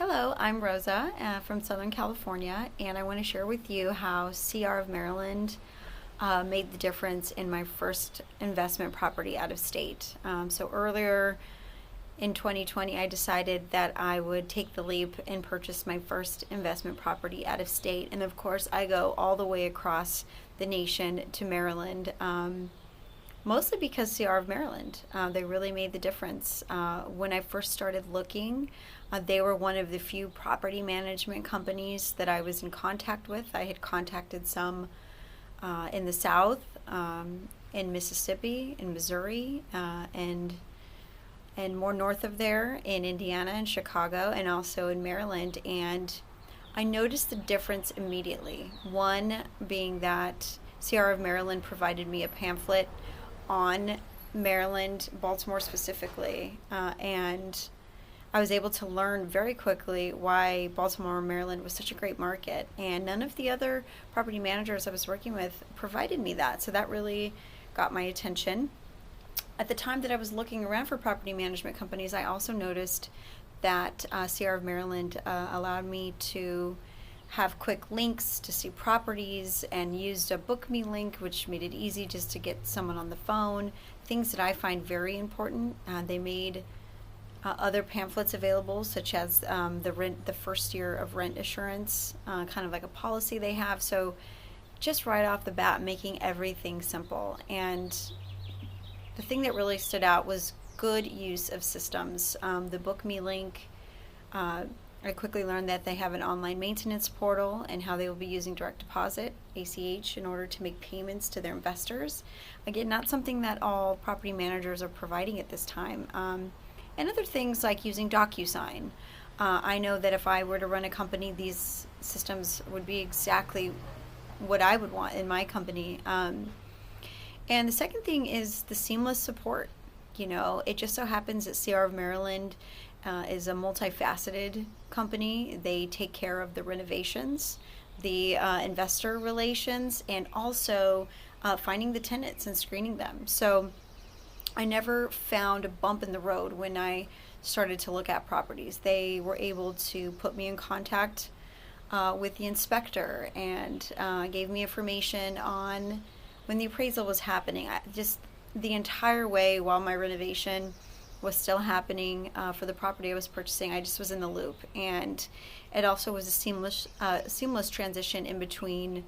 Hello, I'm Rosa from Southern California, and I want to share with you how CR of Maryland made the difference in my first investment property out of state. So earlier in 2020, I decided that I would take the leap and purchase my first investment property out of state. And of course, I go all the way across the nation to Maryland. Mostly because CR of Maryland, they really made the difference. When I first started looking, they were one of the few property management companies that I was in contact with. I had contacted some in the South, in Mississippi, in Missouri, and more north of there in Indiana and Chicago, and also in Maryland. And I noticed the difference immediately. One being that CR of Maryland provided me a pamphlet on Maryland, Baltimore specifically, and I was able to learn very quickly why Baltimore, Maryland was such a great market, and none of the other property managers I was working with provided me that, so that really got my attention. At the time that I was looking around for property management companies, I also noticed that CR of Maryland allowed me to have quick links to see properties, and used a book me link, which made it easy just to get someone on the phone. Things that I find very important. They made other pamphlets available, such as the first year of rent assurance, kind of like a policy they have. So just right off the bat, making everything simple. And the thing that really stood out was good use of systems. The book me link, I quickly learned that they have an online maintenance portal and how they will be using direct deposit, ACH, in order to make payments to their investors. Again, not something that all property managers are providing at this time. And other things like using DocuSign. I know that if I were to run a company, these systems would be exactly what I would want in my company. And the second thing is the seamless support. You know, it just so happens that CR of Maryland is a multifaceted company. They take care of the renovations, the investor relations, and also finding the tenants and screening them. So I never found a bump in the road when I started to look at properties. They were able to put me in contact with the inspector and gave me information on when the appraisal was happening. Just the entire way while my renovation was still happening for the property I was purchasing, I just was in the loop. And it also was a seamless transition in between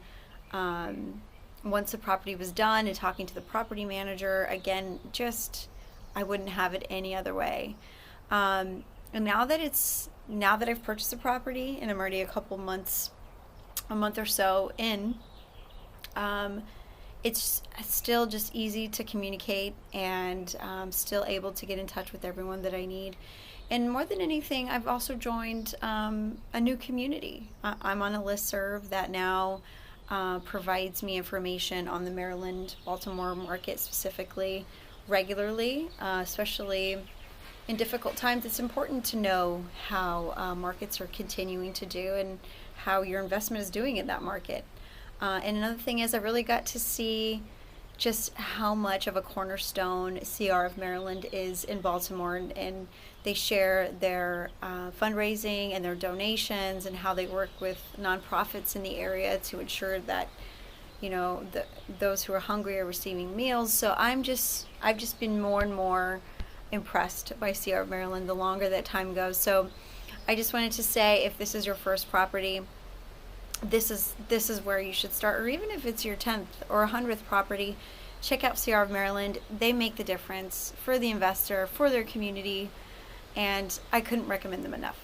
once the property was done and talking to the property manager. Again, just I wouldn't have it any other way. And now that I've purchased the property and I'm already a month or so in, it's still just easy to communicate, and still able to get in touch with everyone that I need. And more than anything, I've also joined a new community. I'm on a listserv that now provides me information on the Maryland, Baltimore market specifically regularly, especially in difficult times. It's important to know how markets are continuing to do and how your investment is doing in that market. And another thing is I really got to see just how much of a cornerstone CR of Maryland is in Baltimore, and they share their fundraising and their donations, and how they work with nonprofits in the area to ensure that, you know, those who are hungry are receiving meals. So I've just been more and more impressed by CR of Maryland the longer that time goes. So I just wanted to say, if this is your first property, this is where you should start. Or even if it's your 10th or 100th property, check out CR of Maryland. They make the difference for the investor, for their community, and I couldn't recommend them enough.